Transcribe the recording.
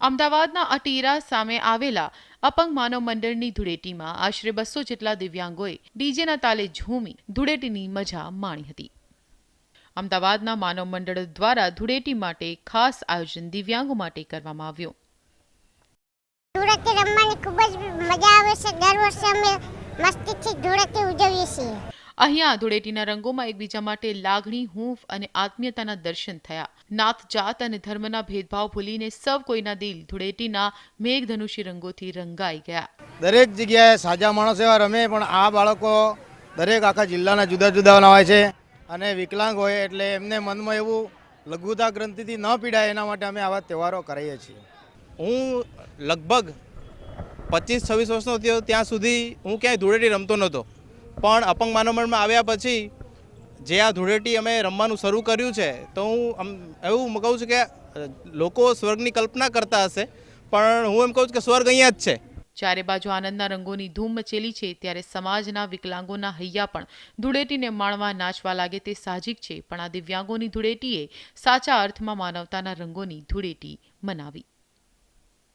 અમદાવાદના અટીરા સામે આવેલા અપંગ માનવ મંડળની ધૂળેટીમાં આશરે 200 જેટલા દિવ્યાંગોએ ડીજેના તાલે ઝૂમી ધૂળેટીની મજા માણી હતી. અમદાવાદના માનવ મંડળ દ્વારા ધૂળેટી માટે ખાસ આયોજન દિવ્યાંગો માટે કરવામાં આવ્યું. ધૂળેટી રમવાની ખૂબ જ મજા આવે છે. દર વર્ષે અમે મસ્તીથી ધૂળેટી ઉજવીએ છીએ. અહીંયા ધૂળેટીના રંગોમાં એકબીજા માટે લાગણી, હૂંફ અને આત્મીયતાના દર્શન થયા. નાત, જાત અને ધર્મના ભેદભાવ ભૂલીને સૌ કોઈના દિલ ધૂળેટીના મેઘધનુષી રંગોથી રંગાઈ ગયા. દરેક જગ્યાએ સાજા માણસ એવા રમે, પણ આ બાળકો દરેક આખા જિલ્લાના જુદા જુદા હોય છે અને વિકલાંગ હોય એટલે એમને મનમાં એવું લઘુતા ગ્રંથિથી ન પીડાય એના માટે અમે આવા તહેવારો કરીએ છીએ. હું લગભગ 25-26 વર્ષનો થયો ત્યાં સુધી હું ક્યાંય ધૂળેટી રમતો નહોતો, પણ અપંગ માનવ મંડળમાં આવ્યા પછી જે આ ધૂળેટી અમે રમવાનું શરૂ કર્યું છે તો હું એવું કહું છું કે લોકો સ્વર્ગની કલ્પના કરતા હશે, પણ હું એમ કહું છું કે સ્વર્ગ અહીંયા જ છે. ચારે બાજુ આનંદના રંગોની ધૂમ મચેલી છે ત્યારે સમાજના વિકલાંગોના હૈયા પણ ધૂળેટીને માણવા નાચવા લાગે તે સાહજિક છે, પણ આ દિવ્યાંગોની ધૂળેટીએ સાચા અર્થમાં માનવતાના રંગોની ધૂળેટી મનાવી.